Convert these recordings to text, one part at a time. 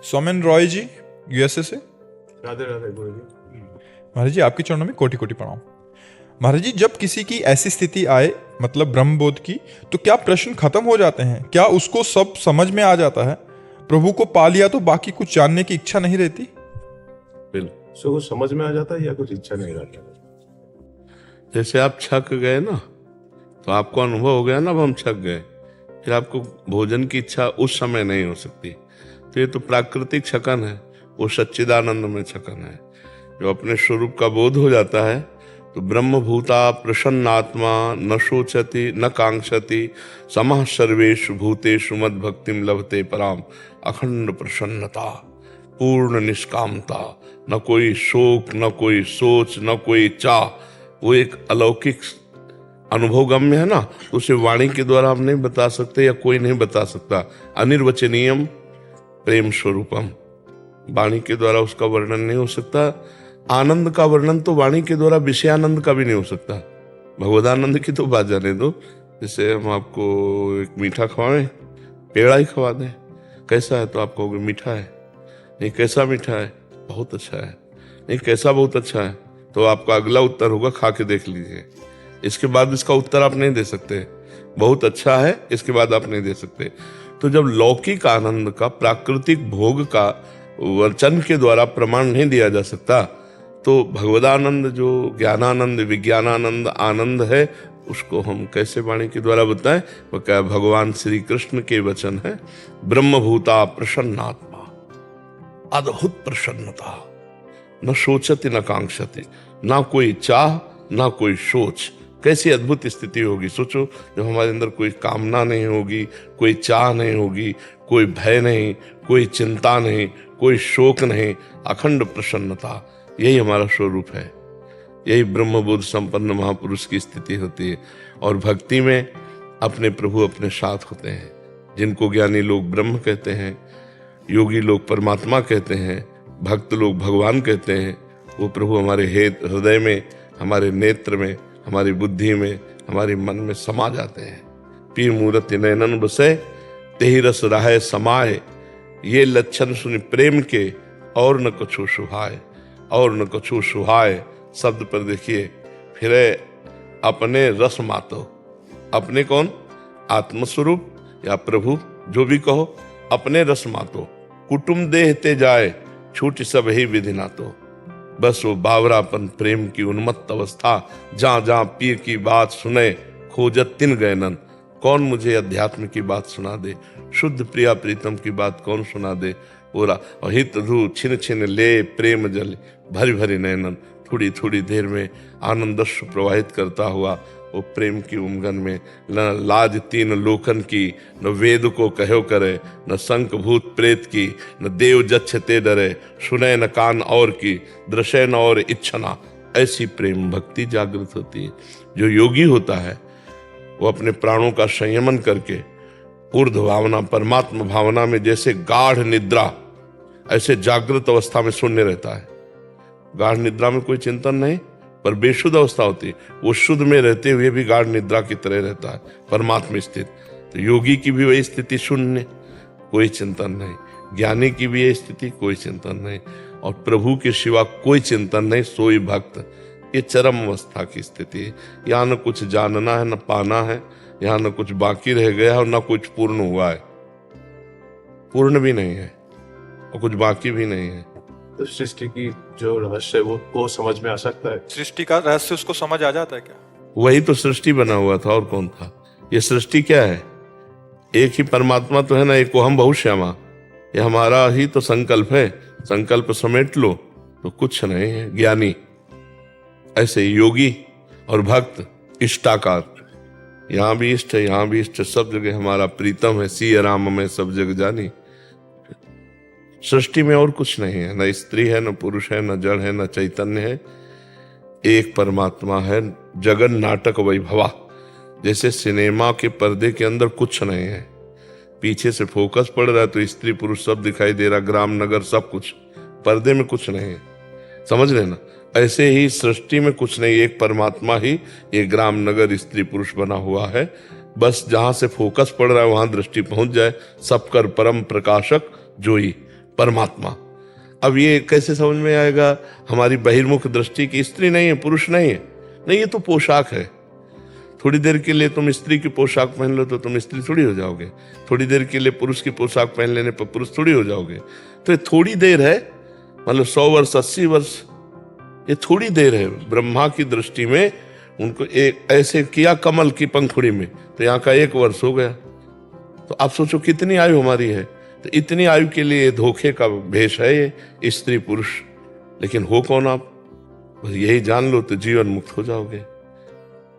सोमेन रॉय जी, USA से। राधे राधे गुरु जी। महाराज जी, आपके चरणों में कोटि कोटि प्रणाम। महाराज जी, जब किसी की ऐसी स्थिति आए, मतलब ब्रह्मबोध की, तो क्या प्रश्न खत्म हो जाते हैं? क्या उसको सब समझ में आ जाता है? प्रभु को पा लिया तो बाकी कुछ जानने की इच्छा नहीं रहती? बिल्कुल, सो कुछ समझ में आ जाता है या कुछ इच्छा नहीं रहती। जैसे आप छक गए ना, तो आपको अनुभव हो गया ना, अब हम छक गए, फिर आपको भोजन की इच्छा उस समय नहीं हो सकती। तो ये तो प्राकृतिक छकन है, वो सच्चिदानंद में छकन है। जो अपने स्वरूप का बोध हो जाता है तो ब्रह्मभूता प्रसन्नात्मा न शोचति न कांक्षति समः सर्वेषु भूतेषु मद भक्तिम लभते पराम। अखंड प्रसन्नता, पूर्ण निष्कामता, न कोई शोक, न कोई सोच, न कोई चाह, वो एक अलौकिक अनुभव गम्य है ना। तो उसे वाणी के द्वारा हम नहीं बता सकते या कोई नहीं बता सकता। अनिर्वचनीयम प्रेम स्वरूपम, वाणी के द्वारा उसका वर्णन नहीं हो सकता। आनंद का वर्णन तो वाणी के द्वारा विषयानंद का भी नहीं हो सकता। भगवदानंद की तो बात जाने दो। जैसे हम आपको एक मीठा खवाएं, पेड़ा ही खवा दें, कैसा है तो आप कहोगे मीठा है। नहीं, कैसा मीठा है? बहुत अच्छा है। नहीं, कैसा बहुत अच्छा है? तो आपका अगला उत्तर होगा खा के देख लीजिए। इसके बाद इसका उत्तर आप नहीं दे सकते। बहुत अच्छा है, इसके बाद आप नहीं दे सकते। तो जब लौकिक आनंद का, प्राकृतिक भोग का वचन के द्वारा प्रमाण नहीं दिया जा सकता, तो भगवदानंद जो ज्ञानानंद, विज्ञानानंद आनंद है, उसको हम कैसे वाणी के द्वारा बताएं? वो क्या भगवान श्री कृष्ण के वचन है, ब्रह्मभूता प्रसन्नात्मा, अद्भुत प्रसन्नता, न सोचति न कांक्षति, ना कोई चाह ना कोई सोच। कैसी अद्भुत स्थिति होगी, सोचो। जब हमारे अंदर कोई कामना नहीं होगी, कोई चाह नहीं होगी, कोई भय नहीं, कोई चिंता नहीं, कोई शोक नहीं, अखंड प्रसन्नता, यही हमारा स्वरूप है। यही ब्रह्मबोध संपन्न महापुरुष की स्थिति होती है। और भक्ति में अपने प्रभु अपने साथ होते हैं, जिनको ज्ञानी लोग ब्रह्म कहते हैं, योगी लोग परमात्मा कहते हैं, भक्त लोग भगवान कहते हैं। वो प्रभु हमारे हृदय में, हमारे नेत्र में, हमारी बुद्धि में, हमारे मन में समा जाते हैं। पी मूर्ति नयनन बसे तेहि रस राहे समाए, ये लक्षण सुन प्रेम के और न कछु सुहाए, और न कछु सुहाए शब्द पर देखिए, फिर अपने रस मातो। अपने कौन? आत्मस्वरूप या प्रभु, जो भी कहो। अपने रस मातो, कुटुम देहते जाए छूट सब ही विधि नातो। बस वो बावरापन प्रेम की उन्मत्त अवस्था, जहां जहां पीर की बात सुने खोजत तिन गयनन। कौन मुझे अध्यात्म की बात सुना दे, शुद्ध प्रिया प्रीतम की बात कौन सुना दे। पूरा और हित धू छिन छिन ले प्रेम जल भरी भरी नयनन। थोड़ी थोड़ी देर में आनंदस्व प्रवाहित करता हुआ वो प्रेम की उमगन में, न लाज तीन लोकन की, न वेद को कहो करे, न शंख भूत प्रेत की, न देव जच्छते डरे, सुने न कान और की, दृश्य न और इच्छना। ऐसी प्रेम भक्ति जागृत होती है। जो योगी होता है वो अपने प्राणों का संयमन करके ऊर्ध्व भावना, परमात्मा भावना में, जैसे गाढ़ निद्रा, ऐसे जागृत अवस्था में शून्य रहता है। गाढ़ निद्रा में कोई चिंतन नहीं, पर बेशुद्ध अवस्था होती है। वो शुद्ध में रहते हुए भी गाढ़ निद्रा की तरह रहता है, परमात्मा स्थित। तो योगी की भी वही स्थिति, शून्य, कोई चिंतन नहीं। ज्ञानी की भी यही स्थिति, कोई चिंतन नहीं। और प्रभु के सिवा कोई चिंतन नहीं, सोई भक्त। ये चरम अवस्था की स्थिति है। यहाँ न कुछ जानना है, न पाना है। यहाँ न कुछ बाकी रह गया है और न कुछ पूर्ण हुआ है। पूर्ण भी नहीं है और कुछ बाकी भी नहीं है। तो सृष्टि की जो रहस्य है वो समझ में आ सकता है। सृष्टि का रहस्य उसको समझ आ जाता है क्या? वही तो सृष्टि बना हुआ था, और कौन था? ये सृष्टि क्या है? एक ही परमात्मा तो है ना, एक हम बहुश्यामा। ये हमारा ही तो संकल्प है। संकल्प समेट लो तो कुछ नहीं है। ज्ञानी ऐसे योगी और भक्त इष्टाकार, यहाँ भी इष्ट है, यहाँ भी इष्ट, सब जगह हमारा प्रीतम है। सिय राम में सब जग जानी। सृष्टि में और कुछ नहीं है, न स्त्री है, न पुरुष है, न जड़ है, न चैतन्य है। एक परमात्मा है। जगन नाटक वैभवा, जैसे सिनेमा के पर्दे के अंदर कुछ नहीं है, पीछे से फोकस पड़ रहा है तो स्त्री पुरुष सब दिखाई दे रहा, ग्राम नगर सब कुछ, पर्दे में कुछ नहीं है। समझ लेना, ऐसे ही सृष्टि में कुछ नहीं, एक परमात्मा ही ये ग्राम नगर स्त्री पुरुष बना हुआ है। बस जहां से फोकस पड़ रहा है वहां दृष्टि पहुंच जाए। सब कर परम प्रकाशक जोई, परमात्मा। अब ये कैसे समझ में आएगा? हमारी बहिर्मुख दृष्टि की स्त्री नहीं है, पुरुष नहीं है, नहीं, ये तो पोशाक है। थोड़ी देर के लिए तुम स्त्री की पोशाक पहन लो तो तुम स्त्री थोड़ी हो जाओगे, थोड़ी देर के लिए पुरुष की पोशाक पहन लेने पर पुरुष थोड़ी हो जाओगे। तो ये थोड़ी देर है, मतलब 100 वर्ष 80 वर्ष, ये थोड़ी देर है। ब्रह्मा की दृष्टि में उनको एक ऐसे किया कमल की पंखुड़ी में, तो यहाँ का 1 वर्ष हो गया। तो आप सोचो कितनी आयु हमारी है। तो इतनी आयु के लिए धोखे का भेष है ये स्त्री पुरुष। लेकिन हो कौन आप? बस यही जान लो तो जीवन मुक्त हो जाओगे।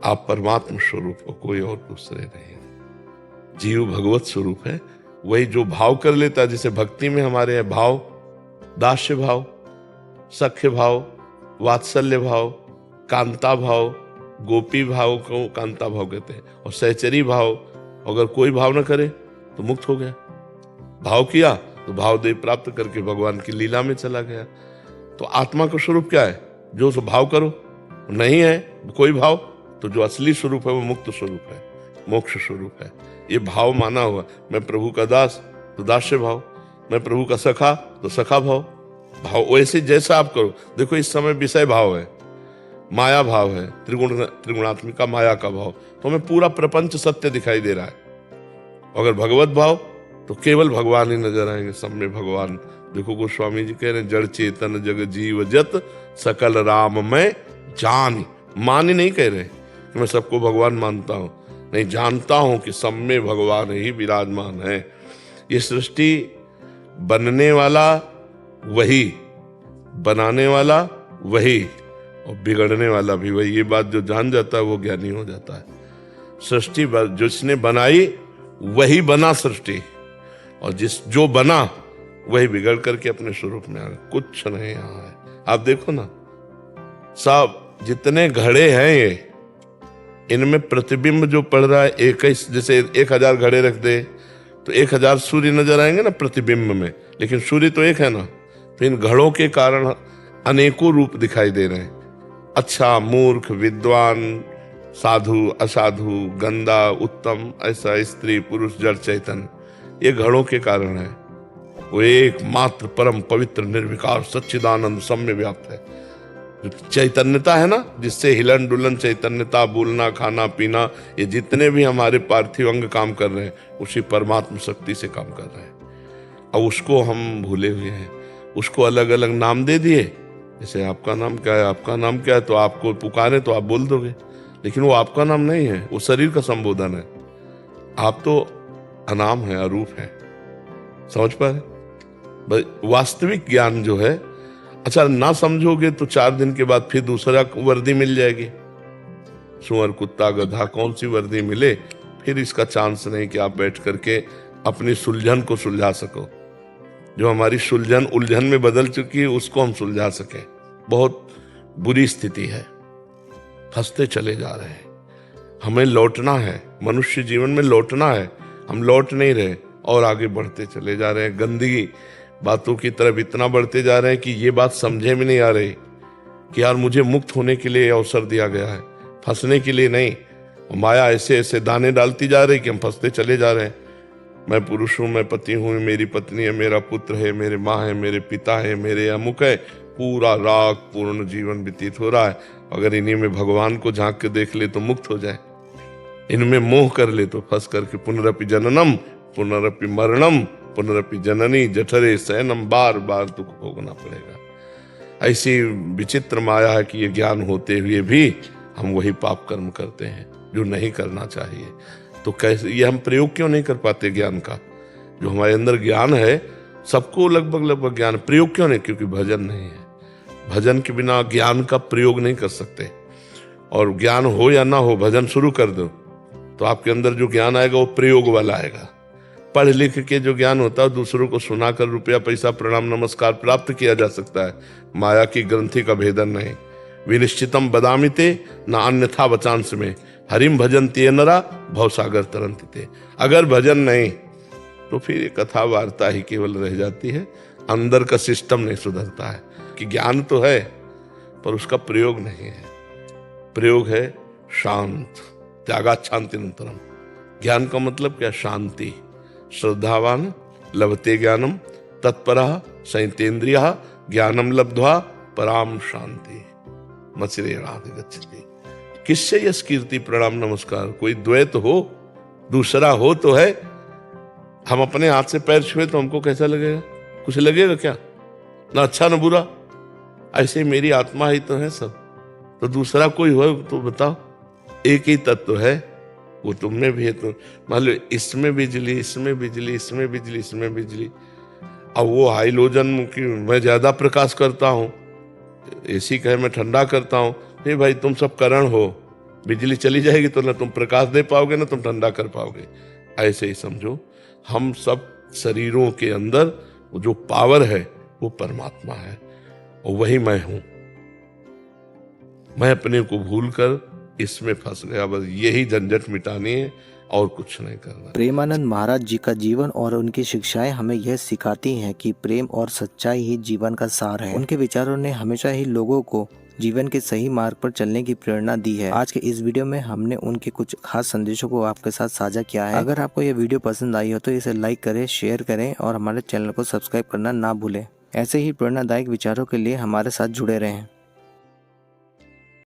आप परमात्मा स्वरूप हो, कोई और दूसरे नहीं है। जीव भगवत स्वरूप है। वही जो भाव कर लेता है, जैसे भक्ति में हमारे है भाव, दास्य भाव, सख्य भाव, वात्सल्य भाव, कांता भाव, गोपी भाव को कांता भाव कहते हैं, और सहचरी भाव। अगर कोई भाव न करे तो मुक्त हो गया। भाव किया तो भाव देव प्राप्त करके भगवान की लीला में चला गया। तो आत्मा का स्वरूप क्या है? जो सो भाव करो, नहीं है कोई भाव तो जो असली स्वरूप है वो मुक्त स्वरूप है, मोक्ष स्वरूप है। ये भाव माना हुआ। मैं प्रभु का दास तो दास्य भाव, मैं प्रभु का सखा तो सखा भाव। भाव वैसे जैसा आप करो। देखो इस समय विषय भाव है, माया भाव है, त्रिगुणात्मिका माया का भाव, तो हमें पूरा प्रपंच सत्य दिखाई दे रहा है। अगर भगवत भाव तो केवल भगवान ही नजर आएंगे, सब में भगवान। देखो गोस्वामी जी कह रहे हैं, जड़ चेतन जग जीव जत सकल राम में जान। मान ही नहीं कह रहे कि मैं सबको भगवान मानता हूं, नहीं, जानता हूं कि सब में भगवान ही विराजमान है। ये सृष्टि बनने वाला वही, बनाने वाला वही, और बिगड़ने वाला भी वही। ये बात जो जान जाता है वो ज्ञानी हो जाता है। सृष्टि जिसने बनाई वही बना सृष्टि, और जो बना वही बिगड़ करके अपने स्वरूप में आ गया। कुछ नहीं यहाँ है। आप देखो ना, सब जितने घड़े हैं ये, इनमें प्रतिबिंब जो पड़ रहा है 21, जैसे 1000 घड़े रख दे तो 1000 सूर्य नजर आएंगे ना प्रतिबिंब में, लेकिन सूर्य तो एक है ना। तो इन घड़ों के कारण अनेकों रूप दिखाई दे रहे हैं। अच्छा, मूर्ख, विद्वान, साधु, असाधु, गंदा, उत्तम, ऐसा, स्त्री, पुरुष, जड़, चैतन्य, ये घड़ों के कारण है। वो एकमात्र परम पवित्र निर्विकार सच्चिदानंद सब में व्याप्त है। जो चैतन्यता है ना, जिससे हिलन डुलन चैतन्यता, बोलना, खाना, पीना, ये जितने भी हमारे पार्थिव अंग काम कर रहे हैं, उसी परमात्म शक्ति से काम कर रहे हैं। अब उसको हम भूले हुए हैं। उसको अलग अलग नाम दे दिए। जैसे आपका नाम क्या है, आपका नाम क्या है, तो आपको पुकारे तो आप बोल दोगे, लेकिन वो आपका नाम नहीं है, वो शरीर का संबोधन है। आप तो अनाम है, अरूप है। समझ पा रहे? वास्तविक ज्ञान जो है, अच्छा ना समझोगे तो 4 दिन के बाद फिर दूसरा वर्दी मिल जाएगी। सुअर, कुत्ता, गधा, कौन सी वर्दी मिले, फिर इसका चांस नहीं कि आप बैठ करके अपनी सुलझन को सुलझा सको। जो हमारी सुलझन उलझन में बदल चुकी है, उसको हम सुलझा सके। बहुत बुरी स्थिति है, फंसते चले जा रहे हैं। हमें लौटना है, मनुष्य जीवन में लौटना है। हम लौट नहीं रहे और आगे बढ़ते चले जा रहे हैं। गंदगी बातों की तरफ इतना बढ़ते जा रहे हैं कि ये बात समझे में नहीं आ रही कि यार मुझे मुक्त होने के लिए अवसर दिया गया है, फंसने के लिए नहीं। माया ऐसे ऐसे दाने डालती जा रही कि हम फंसते चले जा रहे हैं। मैं पुरुष हूँ, मैं पति हूँ, मेरी पत्नी है, मेरा पुत्र है, मेरे माँ है, मेरे पिता है, मेरे अमुक है। पूरा राग पूर्ण जीवन व्यतीत हो रहा है। अगर इन्हीं में भगवान को झांक के देख ले तो मुक्त हो जाए। इनमें मोह कर ले तो फंस करके पुनरपि जननम पुनरपि मरणम पुनरपि जननी जठरे शयनम, बार बार दुख भोगना पड़ेगा। ऐसी विचित्र माया है कि ये ज्ञान होते हुए भी हम वही पाप कर्म करते हैं जो नहीं करना चाहिए। तो कैसे ये हम प्रयोग क्यों नहीं कर पाते ज्ञान का? जो हमारे अंदर ज्ञान है, सबको लगभग ज्ञान, प्रयोग क्यों नहीं? क्योंकि भजन नहीं है। भजन के बिना ज्ञान का प्रयोग नहीं कर सकते। और ज्ञान हो या ना हो, भजन शुरू कर दो तो आपके अंदर जो ज्ञान आएगा वो प्रयोग वाला आएगा। पढ़ लिख के जो ज्ञान होता है दूसरों को सुनाकर रुपया पैसा प्रणाम नमस्कार प्राप्त किया जा सकता है। माया की ग्रंथि का भेदन नहीं। विनिश्चितम बदामिते न अन्यथा वचांस में, हरिम भजन्ति नरा भवसागर तरंतिते। अगर भजन नहीं तो फिर ये कथा वार्ता ही केवल रह जाती है। अंदर का सिस्टम नहीं सुधरता है कि ज्ञान तो है पर उसका प्रयोग नहीं है। प्रयोग है शांत, त्यागात् शांतिनंतरम। ज्ञान का मतलब क्या? शांति। श्रद्धावान लभते ज्ञानम तत्परः संयतेन्द्रियः ज्ञानम लब्ध्वा पराम शांति मचिरेणाधिगच्छति। किससे यश कीर्ति प्रणाम नमस्कार? कोई द्वैत हो, दूसरा हो तो है। हम अपने हाथ से पैर छुए तो हमको कैसा लगेगा? कुछ लगेगा क्या? ना अच्छा ना बुरा। ऐसे मेरी आत्मा ही तो है सब, तो दूसरा कोई हो तो बताओ। एक ही तत्व है, वो तुम में भी है। तो मान लो इसमें बिजली, इसमें बिजली, इसमें बिजली, इसमें बिजली। अब वो हाइलोजन की मैं ज्यादा प्रकाश करता हूँ, एसी कहे मैं ठंडा करता हूँ, फिर भाई तुम सब करण हो, बिजली चली जाएगी तो ना तुम प्रकाश दे पाओगे ना तुम ठंडा कर पाओगे। ऐसे ही समझो, हम सब शरीरों के अंदर वो जो पावर है वो परमात्मा है और वही मैं हूं। मैं अपने को भूलकर इसमें फंस गया, बस यही झंझट मिटानी है और कुछ नहीं करना। प्रेमानंद महाराज जी का जीवन और उनकी शिक्षाएं हमें यह सिखाती हैं कि प्रेम और सच्चाई ही जीवन का सार है। उनके विचारों ने हमेशा ही लोगों को जीवन के सही मार्ग पर चलने की प्रेरणा दी है। आज के इस वीडियो में हमने उनके कुछ खास संदेशों को आपके साथ साझा किया है। अगर आपको यह वीडियो पसंद आई हो तो इसे लाइक करें, शेयर करें और हमारे चैनल को सब्सक्राइब करना ना भूलें। ऐसे ही प्रेरणादायक विचारों के लिए हमारे साथ जुड़े रहें।